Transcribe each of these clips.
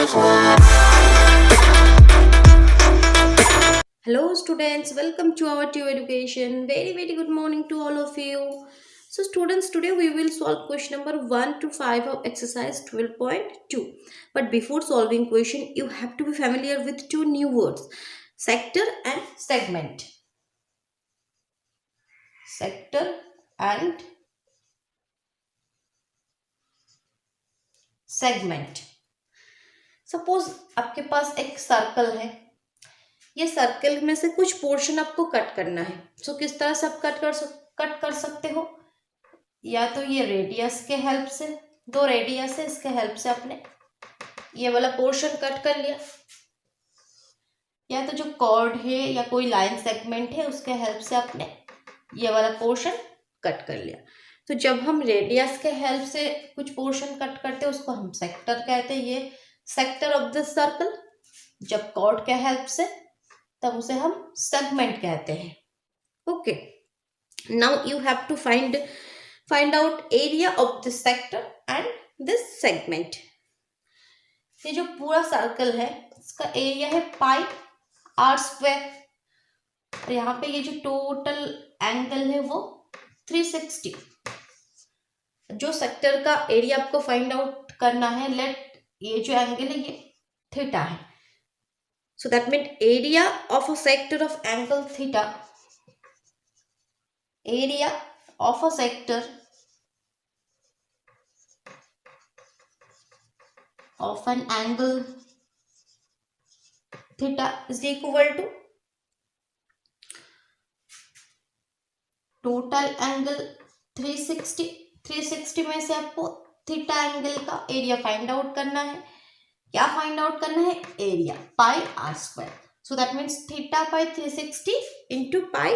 Hello, students. Welcome to our TU Education. Very good morning to all of you. So, students, today we will solve question number 1 to 5 of exercise 12.2. But before solving question, you have to be familiar with two new words: sector and segment. Sector and segment. Suppose आपके पास एक circle है, ये circle में से कुछ portion आपको cut करना है। सो किस तरह से आप कट कर सकते हो? या तो ये रेडियस के हेल्प से, दो रेडियस है, इसके हेल्प से आपने ये वाला पोर्शन कट कर लिया, या तो जो कॉर्ड है या कोई लाइन सेगमेंट है उसके हेल्प से आपने ये वाला पोर्शन कट कर लिया। तो जब हम रेडियस के हेल्प से कुछ पोर्शन कट करते हैं उसको हम सेक्टर कहते हैं, ये सेक्टर ऑफ दिस सर्कल। जब कॉर्ड के हेल्प से, तब उसे हम सेगमेंट कहते हैं। Okay, now you have to find out area of this sector and this segment. ये जो पूरा सर्कल है इसका एरिया है पाई आर स्क्वायर, और यहाँ पे ये जो टोटल एंगल है वो 360। जो सेक्टर का एरिया आपको फाइंड आउट करना है, लेट ये जो एंगल है ये थीटा है, so that means area of a sector of angle theta, area of a sector of an angle theta is equal to total angle 360। 360 में से आपको थीटा एंगल का एरिया फाइंड आउट करना है। क्या फाइंड आउट करना है? Area pi are square. So that means theta by 360 into pi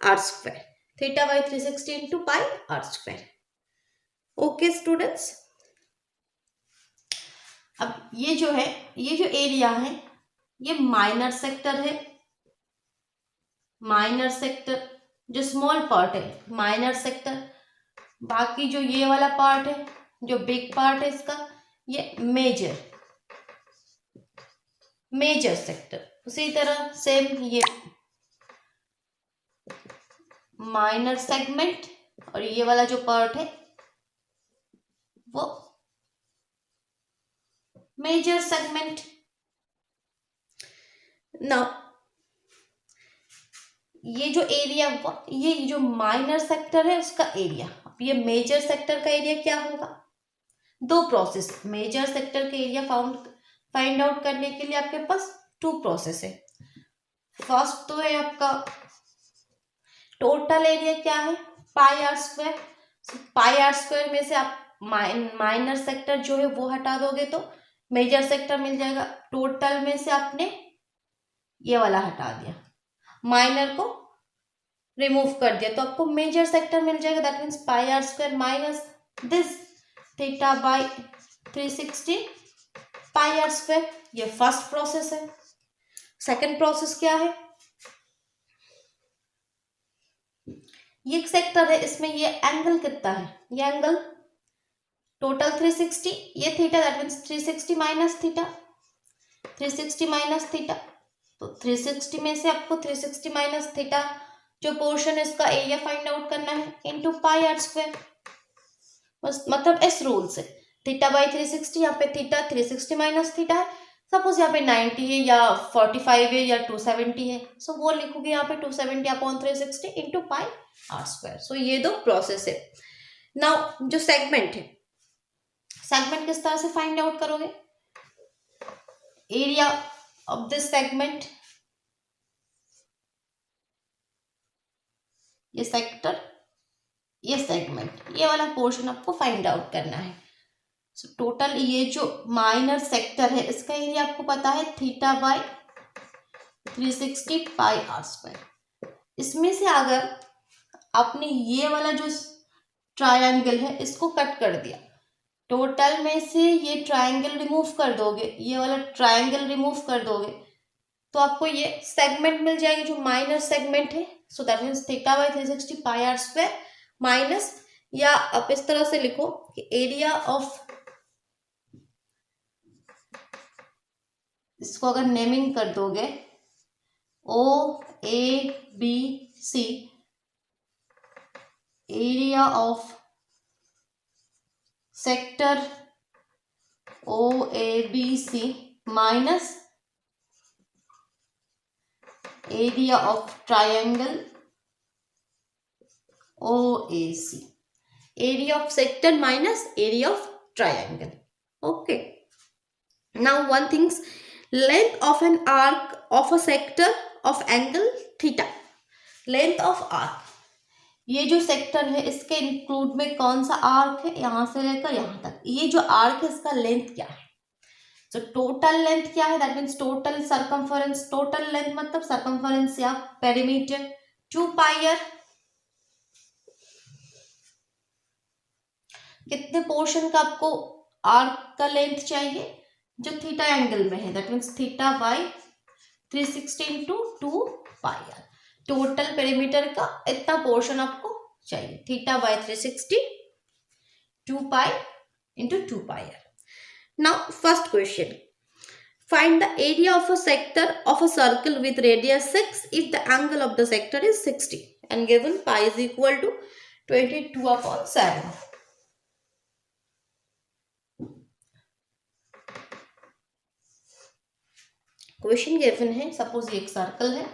are square, theta by 360 into pi are square. Okay students, अब ये जो है, ये जो एरिया है ये माइनर सेक्टर है। माइनर सेक्टर जो स्मॉल पार्ट है माइनर सेक्टर, बाकी जो ये वाला पार्ट है जो बिग पार्ट है इसका ये मेजर सेक्टर। उसी तरह सेम ये माइनर सेगमेंट, और ये वाला जो पार्ट है वो मेजर सेगमेंट। नाउ ये जो एरिया, ये जो माइनर सेक्टर है उसका एरिया, ये मेजर सेक्टर का एरिया क्या होगा? दो प्रोसेस, मेजर सेक्टर के एरिया फाइंड आउट करने के लिए आपके पास टू प्रोसेस है। फर्स्ट तो है आपका टोटल एरिया क्या है? Pi are square. Pi are square में से आप माइनर सेक्टर जो है वो हटा दोगे तो मेजर सेक्टर मिल जाएगा। टोटल में से आपने ये वाला हटा दिया, माइनर को रिमूव कर दिया, तो आपको मेजर सेक्टर मिल जाएगा। That means pi are square minus this theta by 360 pi are square. ये फर्स्ट प्रोसेस है। सेकंड प्रोसेस क्या है? ये एक सेक्टर है, इसमें ये एंगल कितना है? ये एंगल टोटल 360, ये theta, that means 360 minus theta, 360 minus theta. तो 360 में से आपको 360 माइनस थीटा जो पोर्शन है इसका एरिया फाइंड आउट करना है इनटू पाई आर स्क्वायर। मतलब इस रूल से थीटा बाई 360, यहाँ पे थीटा 360 माइनस थीटा है। सपोज यहाँ पे 90 है या 45 है या 270 है, सो वो लिखोगे यहाँ पे 270 upon 360 into pi are square. So ये दो प्रोसेस है। नाउ जो सेगमेंट है, सेगमेंट किस तरह से फाइंड आउट करोगे? एरिया ऑफ दिस सेगमेंट, ये सेक्टर, ये सेगमेंट, ये वाला पोर्शन आपको फाइंड आउट करना है। सो टोटल ये जो माइनर सेक्टर है इसका एरिया आपको पता है theta by 360 pi are square. इसमें से अगर आपने ये वाला जो ट्रायंगल है इसको कट कर दिया, टोटल में से ये ट्रायंगल रिमूव कर दोगे, ये वाला ट्रायंगल रिमूव कर दोगे, तो आपको ये सेगमेंट मिल जाएगी जो माइनर सेगमेंट है। So that means theta by 360 pi are square minus, या आप इस तरह से लिखो कि एरिया ऑफ इसको अगर नेमिंग कर दोगे OABC, area of sector OABC minus area of triangle OAC, area of sector minus area of triangle. Okay, now one thing's length of an arc of a sector of angle theta. Length of arc, ये जो sector है इसके include में कौन सा arc है, यहां से लेकर यहां तक, ये जो आर्क है इसका लेंथ क्या है? तो टोटल लेंथ क्या है, that means total circumference, total length मतलब सर्कमफरेंस या पेरीमीटर 2 पाई। कितने पोर्शन का आपको आर्क का लेंथ चाहिए? जो थीटा एंगल में है, that means theta by 360 into 2 pi R. Total perimeter का इतना पोर्शन आपको चाहिए, theta by 360 2 pi into 2 pi R. Now first question, find the area of a sector of a circle with radius 6 if the angle of the sector is 60 and given pi is equal to 22/7. Question given है, suppose ये एक circle है,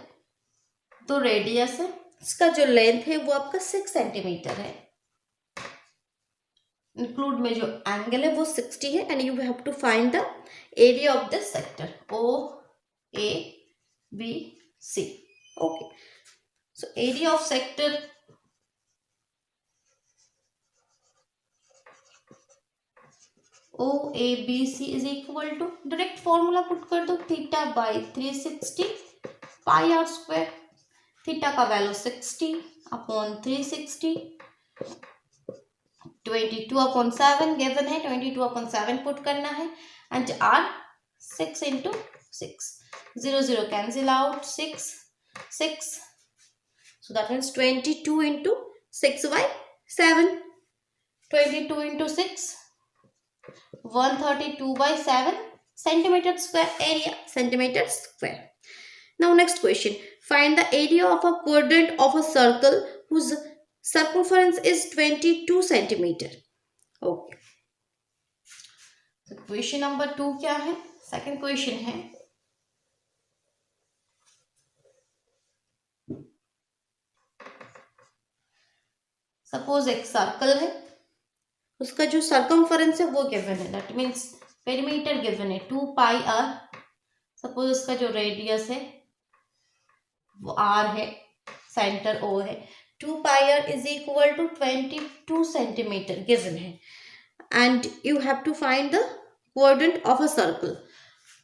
तो radius है, इसका जो length है वो आपका 6 सेंटीमीटर है, इंक्लूड में जो एंगल है वो 60 है, and you have to find the area of this sector OABC. Okay, so area of sector OABC is equal to, direct formula put कर दो, theta by 360 pi are square. Theta का value 60 upon 360, 22/7 given है, 22/7 put करना है, and R 6 into 6, 0 0 cancel out, 6 6, so that means 22 into 6/7, 22 into 6 132/7 centimeter square area, centimeter square. Now next question, find the area of a quadrant of a circle whose circumference is 22 centimeter. Okay, so question number 2 क्या है? Second question है, suppose एक circle है, उसका जो circumference है वो given है, दैट मीन्स पेरीमीटर गिवन है 2 पाई आर। सपोज उसका जो रेडियस है वो आर है, सेंटर ओ है, 2 pi r is equal to 22 centimetre given है, and you have to find the quadrant of a circle.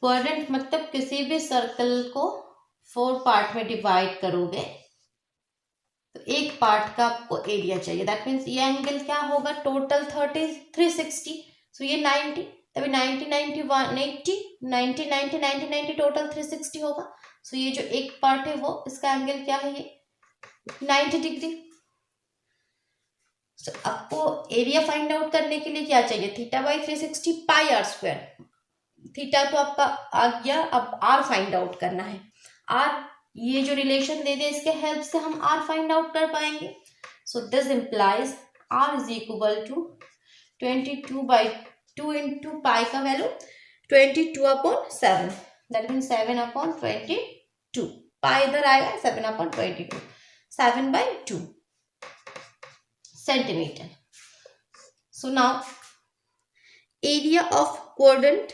Quadrant मतलब किसी भी सर्कल को 4 पार्ट में डिवाइड करोगे तो एक पार्ट का आपको एरिया चाहिए, दैट मीन्स ये एंगल क्या होगा, टोटल 360, सो ये 90, तभी 90 90 180, 90 90 90 90 टोटल 360 होगा। सो ये जो एक पार्ट है वो, इसका एंगल क्या है, ये 90 डिग्री। सो आपको एरिया फाइंड आउट करने के लिए क्या चाहिए, theta by 360 pi are square. Theta तो आपका आ गया, अब आर फाइंड आउट करना है। आर ये जो रिलेशन दे दे इसके हेल्प से हम आर फाइंड आउट कर पाएंगे। So this implies R is equal to 22/2 into pi का वैल्यू 22/7, दैट मीन 7/22, पाई इधर आएगा 7/22, 7/2 centimetre. So now area of quadrant,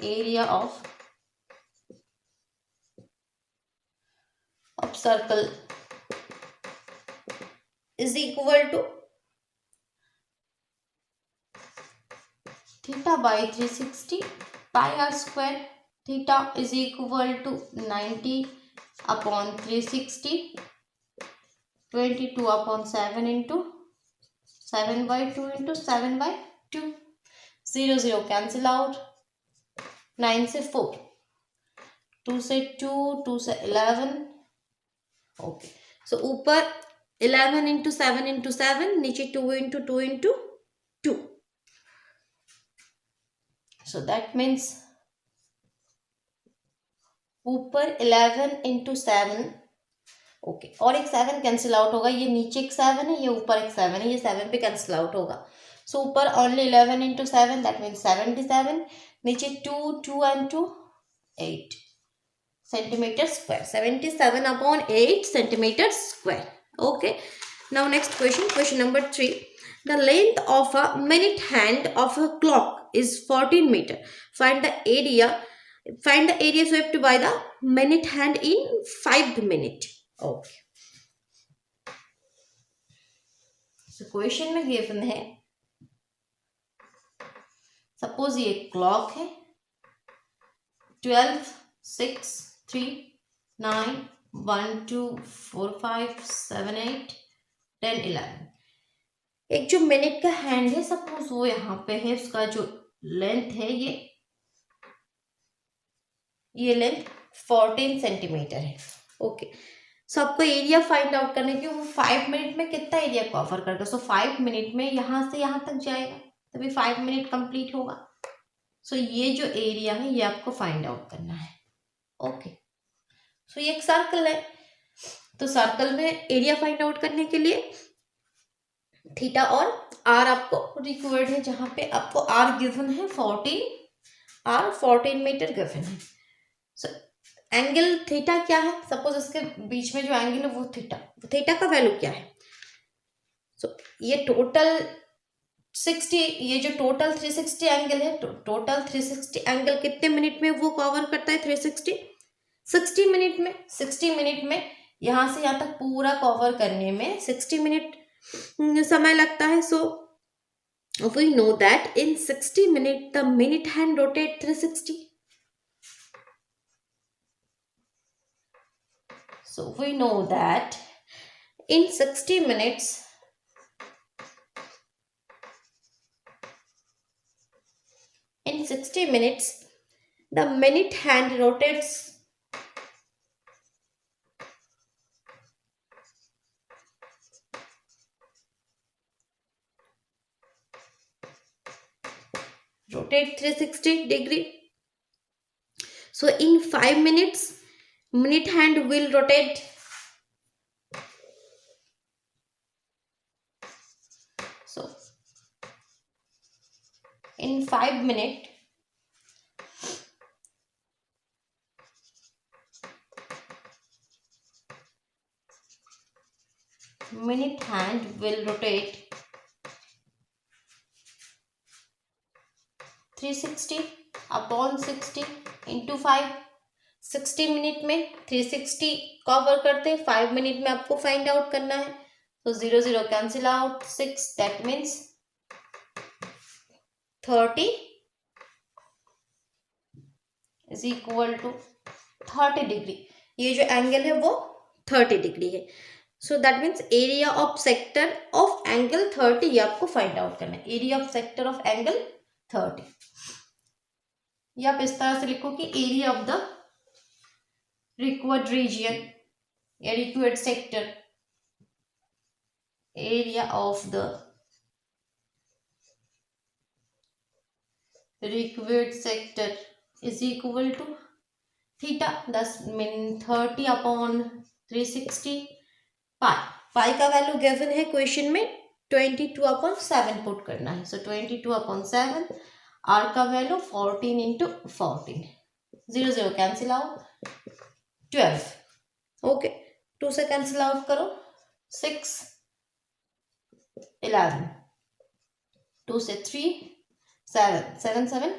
area of circle is equal to theta by 360 pi r square. Theta is equal to 90/360, 22/7 into 7/2 into 7/2, 0 0 cancel out, 9 से 4, 2 से 2, 2 से 11। Okay, सो ऊपर 11 into 7 into 7, नीचे 2 into 2 into 2। So that means ऊपर 11 into 7, okay, और एक 7 cancel out होगा, ये नीचे एक 7 है, ये ऊपर एक 7 है, ये 7 पे कैंसिल आउट होगा। सो ऊपर ओनली 11 इंटू 7, दैट मीन्स 77, नीचे 2 and 2 8 centimetre square, 77/8 centimetre square. Okay, now next question number 3. The length of a minute hand of a clock is 14 meter. Find the area swept by the minute hand in 5 minute. Okay, so question में given है, suppose ये clock है 12 6 3 9 1 2 4 5 7 8 10 11, एक जो minute का hand है suppose वो यहाँ पे है, उसका जो लेंथ है ये लेंथ 14 सेंटीमीटर है। ओके, सो आपको एरिया फाइंड आउट करने की, वो 5 मिनट में कितना एरिया कवर करता है। सो 5 मिनट में यहाँ से यहाँ तक जाएगा, तभी 5 मिनट कंप्लीट होगा। सो ये जो एरिया है ये आपको फाइंड आउट करना है। ओके, सो ये एक सर्कल है, तो सर्कल में एरिया फाइंड आउट करने के लिए थीटा और आर आपको रिक्वायर्ड है, जहां पे आपको आर गिवन है 14 मीटर गिवन है। सो एंगल थीटा क्या है, सपोज इसके बीच में जो एंगल है वो थीटा का वैल्यू क्या है। सो ये टोटल 60, ये जो टोटल 360 एंगल है, टोटल 360 एंगल कितने मिनट में वो कवर करता है 360, 60 मिनट में। 60 मिनट में यहाँ से यहाँ तक पूरा कवर करने में 60 मिनट समय लगता है। So we know that in 60 minute the minute hand rotate 360। So we know that in 60 minutes the minute hand rotates 360 degree. So in 5 minutes minute hand will rotate in 5 minutes minute hand will rotate 360/60 into 5। 60 minute में 360 cover करते, 5 minute में आपको find out करना है। तो 0 0 cancel out, 6, that means 30 is equal to 30 degree. ये जो angle है वो 30 डिग्री है। So that means area of sector of angle 30, ये आपको फाइंड आउट करना है, area of sector of angle 30। या आप इस तरह से लिखो कि area of the required region या required sector, area of the required sector is equal to theta, 30/360 पाई का वैल्यू गिवन है क्वेश्चन में 22/7 पुट करना है। सो 22/7, आर का value 14 into 14, 0 0 cancel out, 12। Okay, 2 से कैंसिल आउट करो, 6 11, 2 से 3 7 7 7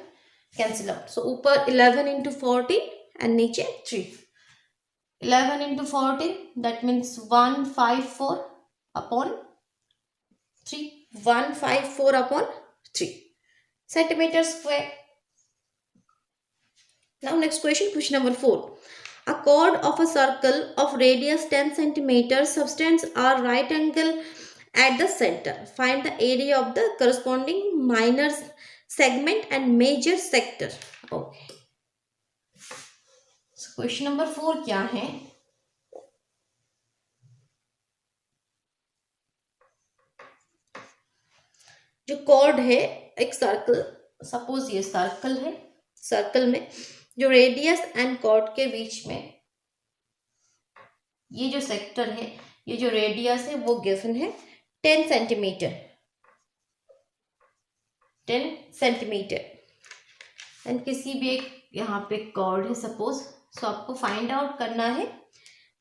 कैंसिल आउट। सो ऊपर 11 इंटू 14 एंड नीचे 3। 11 into 14 that means 154/3, 154/3 centimeter square. Now next question number 4. A chord of a circle of radius 10 centimeters subtends a right angle at the center. Find the area of the corresponding minor segment and major sector. Okay. So question number 4 क्या है? जो chord है एक circle suppose ये circle है, circle में जो radius and chord के बीच में ये जो सेक्टर है, ये जो रेडियस है वो गिवन है 10 सेंटीमीटर, 10 सेंटीमीटर। एंड किसी भी एक यहाँ पे कॉर्ड है सपोज, सो आपको फाइंड आउट करना है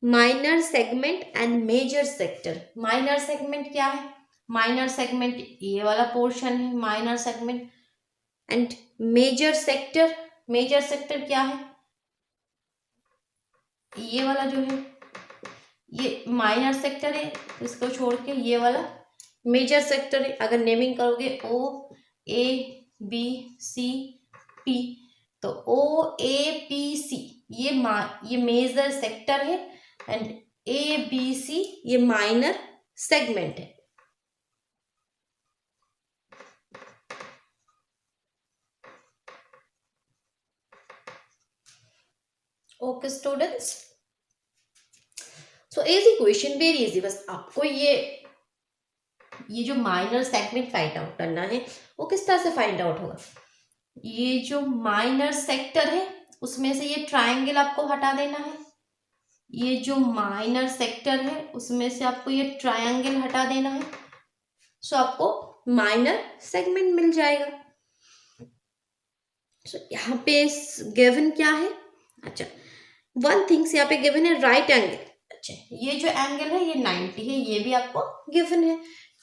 minor segment and major sector. Minor segment क्या है? माइनर सेगमेंट ये वाला पोर्शन है minor segment, and major sector, major sector क्या है? ये वाला जो है ये माइनर सेक्टर है, इसको छोड़ के ये वाला मेजर सेक्टर है। अगर नेमिंग करोगे ओ ए बी सी पी, तो ओ ए पी सी ये मेजर सेक्टर है एंड ए बी सी ये माइनर सेगमेंट है। Okay students, so easy question, very easy. बस आपको ये जो माइनर सेगमेंट फाइंड आउट करना है वो किस तरह से फाइंड आउट होगा। ये जो माइनर सेक्टर है उसमें से ये ट्रायंगल आपको हटा देना है, ये जो माइनर सेक्टर है उसमें से आपको ये ट्रायंगल हटा देना है, सो आपको माइनर सेगमेंट मिल जाएगा। सो यहाँ पे गिवन क्या है? अच्छा, वन थिंग्स यहाँ पे गिवन है राइट एंगल। अच्छा, ये जो एंगल है ये 90 है, ये भी आपको गिवन है।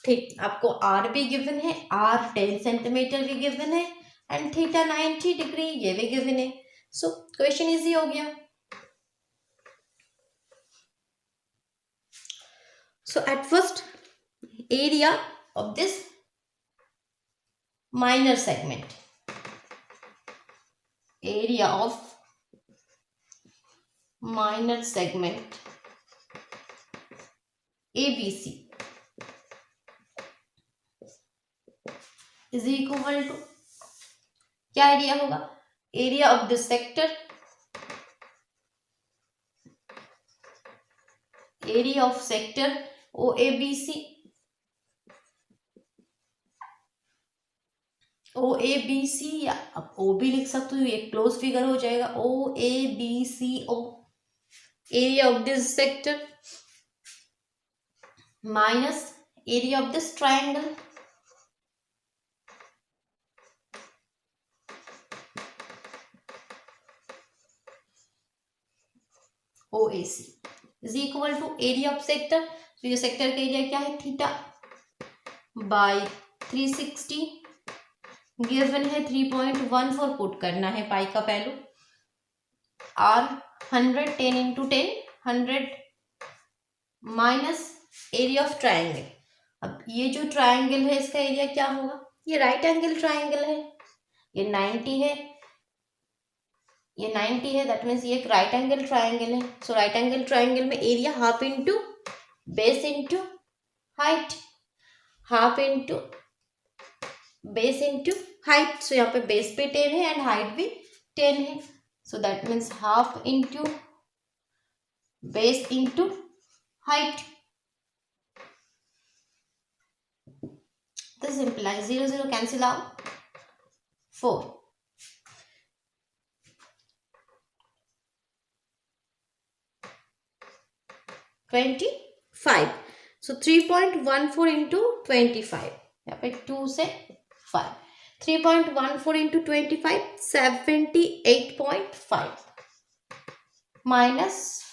ठीक, आपको आर भी गिवन है, आर 10 सेंटीमीटर भी गिवन है एंड थीटा 90 डिग्री ये भी गिवन है। सो क्वेश्चन इजी हो गया। So at first area of this minor segment, area of minor segment ABC is equal to क्या एरिया होगा? Area of this sector, area of sector OABC, OABC या आप O भी लिख सकते हो, ये क्लोज फिगर हो जाएगा OABCO, area of this sector minus area of this triangle OAC is equal to area of sector. तो ये सेक्टर का एरिया क्या है? थीटा बाई 360 गिवन है 3.14 पुट करना है, पाई का value R 100 10 into 10 100 minus area of triangle. अब ये जो ट्रायंगल है इसका एरिया क्या होगा? ये राइट एंगल ट्रायंगल है, ये 90 है, ये 90 है, दैट मीन्स ये एक राइट एंगल ट्रायंगल है। सो राइट एंगल ट्रायंगल में area half into base into height, half into base into height. So यहाँ पे बेस भी 10 है एंड हाइट भी 10 है, so that means half into base into height. This implies 0 0 cancel out 4 25। So 3.14 into 25, यहाँ पे 2 से 5, 3.14 into 25 78.5 minus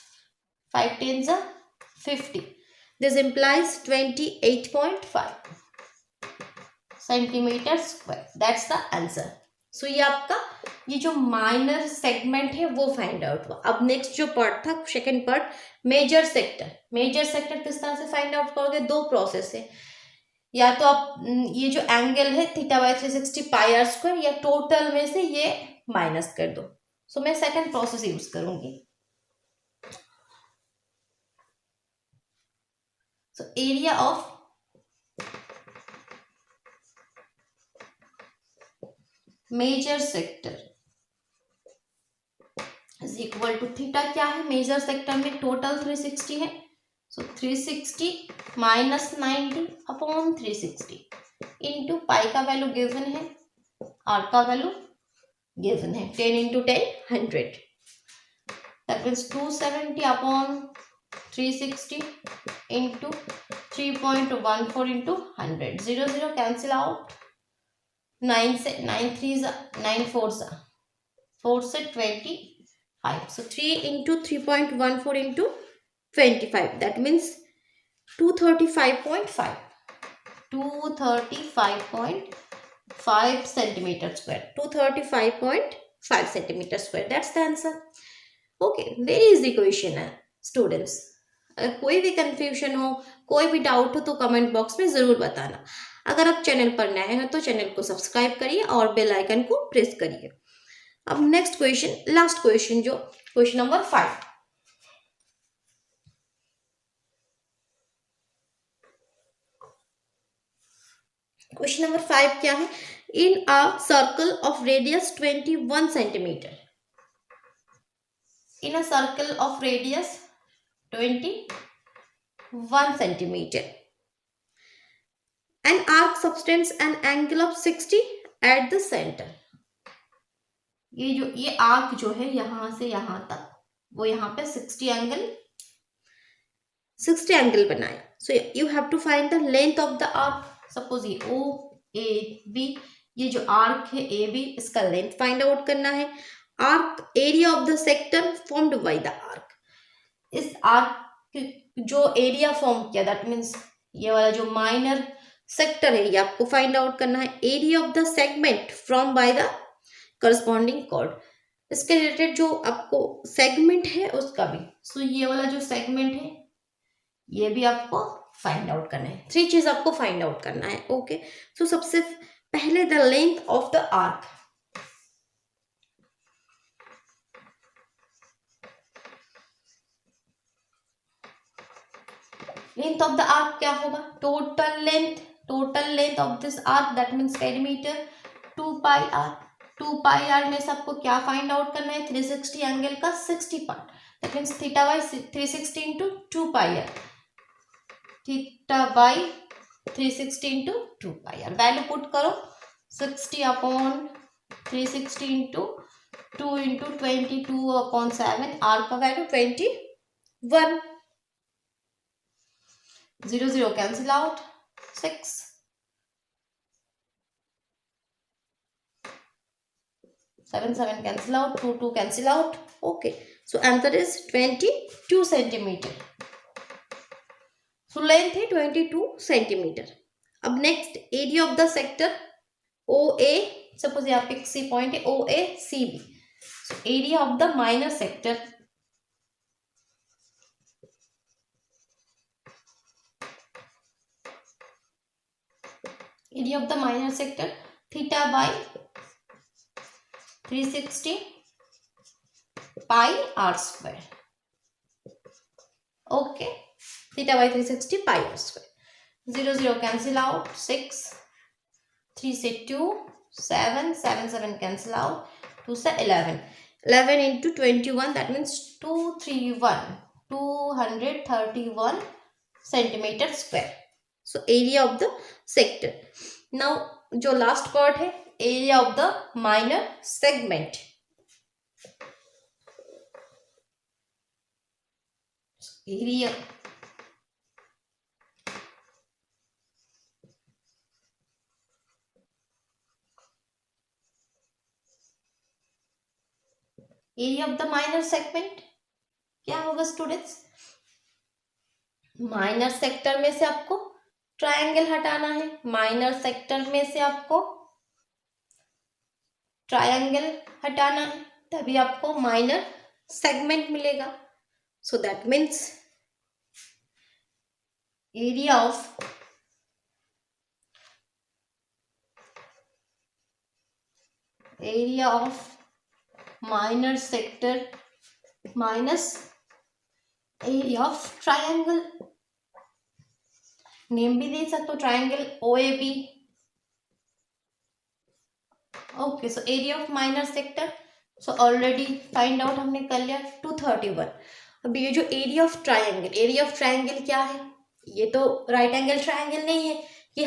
5 10s are 50, this implies 28.5 centimetre square, that's the answer. So ये आपका ये जो माइनर सेगमेंट है वो फाइंड आउट हुआ। अब नेक्स्ट जो पार्ट था, second part, major sector. Major sector किस तरह से फाइंड आउट करोगे? दो प्रोसेस है, या तो आप ये जो एंगल है theta by 360 pi are square, या टोटल में से ये माइनस कर दो। सो मैं सेकंड प्रोसेस यूज करूंगी। So area of major sector is equal to theta क्या है? मेजर सेक्टर में टोटल 360 है, so 360 minus 90 upon 360 into pi का वैल्यू गिवन है आर का वैल्यू गिवन है 10 into 10 100, that means 270 upon 360 into 3.14 into 100, 0 0 cancel out, 9 से 9 3 9 4 4 से 25, so 3 into 3.14 into 25, that means 235.5 centimeter square, 235.5 centimeter square, that's the answer. Okay, very easy question है students. अगर कोई भी कंफ्यूजन हो, कोई भी डाउट हो तो कमेंट बॉक्स में ज़रूर बताना. अगर आप चैनल पर नए हैं तो चैनल को सब्सक्राइब करिए और बेल आइकन को प्रेस करिए. अब नेक्स्ट क्वेश्चन, लास्ट क्वेश्चन, जो क्वेश्चन नंबर 5. क्वेश्चन नंबर 5 क्या है? In a circle of radius 21 centimetre, in a circle of radius 21 centimeter, an arc subtends an angle of 60 at the center. ये arc जो है यहां से यहां तक, वो यहाँ पे 60 एंगल बनाया. So you have to find the length of the arc. Suppose ये ओ ए बी, ये जो आर्क है ए बी, इसका लेंथ फाइंड आउट करना है. Arc area of the sector formed by the arc, इस आर्क जो एरिया फॉर्म किया, दैट मीन्स ये वाला जो माइनर सेक्टर है ये आपको फाइंड आउट करना है. Area of the segment from by the corresponding chord, इसके रिलेटेड जो आपको सेगमेंट है उसका भी. सो ये वाला जो सेगमेंट है ये भी आपको फाइंड आउट करना है. 3 चीज आपको फाइंड आउट करना है. ओके, सो सबसे पहले the length of the arc. Length of the arc क्या होगा? Total length of this arc, that means perimeter, 2 pi R. 2 pi R में सबको क्या फाइंड आउट करना है? 360 एंगल का 60 part, that means theta by 360 into 2 pi R, theta by 360 into 2 pi R. Value put करो, 60 upon 360 into 2 into 22 upon 7, R का value 21. 0 0 cancel out, 6 7 7 cancel out, 2 2 cancel out. Okay, so answer is 22 centimeter. So length है 22 centimeter. अब next area of the sector OA, suppose यहाँ पे C point है OACB. So area of the minor sector, area of the minor sector, theta by 360 pi r square. Okay, theta by 360 pi r square. 0 0 cancel out, 6 3 से 2 7 7 7 cancel out, 2 से 11 11 into 21, that means 231 centimeter square. So area of the sector. Now जो last part है, area of the minor segment. Area of the minor segment क्या होगा students? Minor sector में से आपको triangle हटाना है. माइनर सेक्टर में से आपको ट्रायंगल हटाना है, तभी आपको माइनर सेगमेंट मिलेगा. सो that means area of minor sector minus area of triangle. Name भी दे सकते हो, triangle OAB. Okay, so area of minor sector, so already find out हमने कर लिया 231. अब ये जो एरिया ऑफ ट्रायंगल क्या है? ये तो राइट एंगल ट्रायंगल नहीं है कि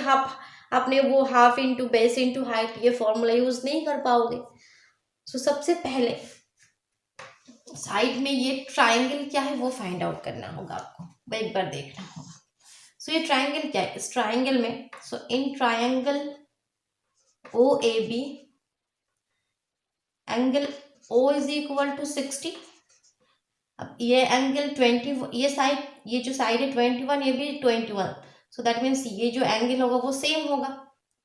आपने वो half into base into height ये फॉर्मूला यूज नहीं कर पाओगे। सो सबसे पहले साइड में ये ट्राइंगल क्या है वो फाइंड आउट करना होगा आपको, वो एक बार देखना होगा। सो ये ट्राइंगल क्या है, इस ट्राइंगल में in triangle O A B angle O is equal to 60। अब ये एंगल 20, ये जो साइड है 21, ये भी 21। सो दैट मीन्स ये जो एंगल होगा वो सेम होगा,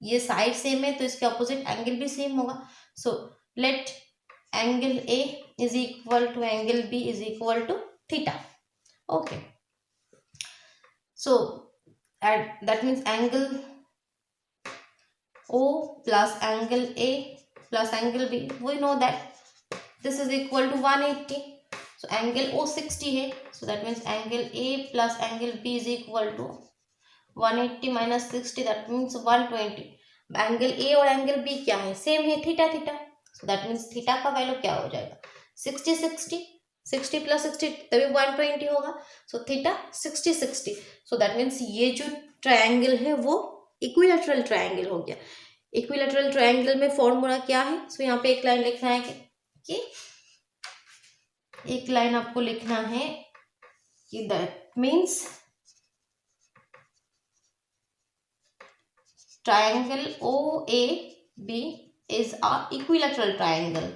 ये साइड सेम है तो इसके अपोजिट एंगल भी सेम होगा। So let angle A is equal to angle B is equal to theta. Okay, so that means angle O plus angle A plus angle B, we know that this is equal to 180। So angle O 60 है, so that means angle A plus angle B is equal to 180 minus 60, that means 120। Angle A और angle B क्या है, same है, theta theta. so that means theta का value क्या हो जाएगा, 60 60, 60 plus 60 तभी 120 होगा। So theta 60 60, so that means ये जो ट्रायंगल है वो इक्विलैटरल ट्रायंगल हो गया। इक्विलैटरल ट्रायंगल में फॉर्मूला क्या है, सो यहाँ पे एक लाइन लिखना है कि एक लाइन आपको लिखना है कि that means triangle O A B is a equilateral triangle.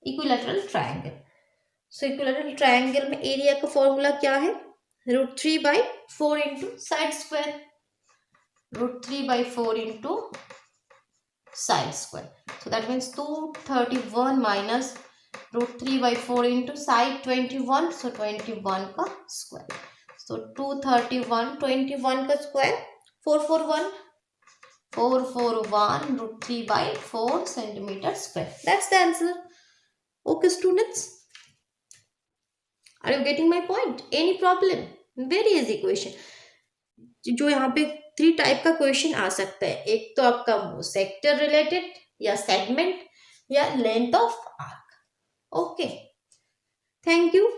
Equilateral triangle, so equilateral triangle में एरिया का फॉर्मूला क्या है, √3/4 into side square, √3/4 into side square. So that means 231 minus √3/4 into side 21, so 21 का square. So 231, 21 का square 441 √3/4 centimeter square. That's the answer. Okay students, are you getting my point? Any problem? Very easy question. जो यहाँ पे 3 type का question आ सकता है, एक तो आपका सेक्टर रिलेटेड या सेगमेंट या length of arc. Okay, thank you.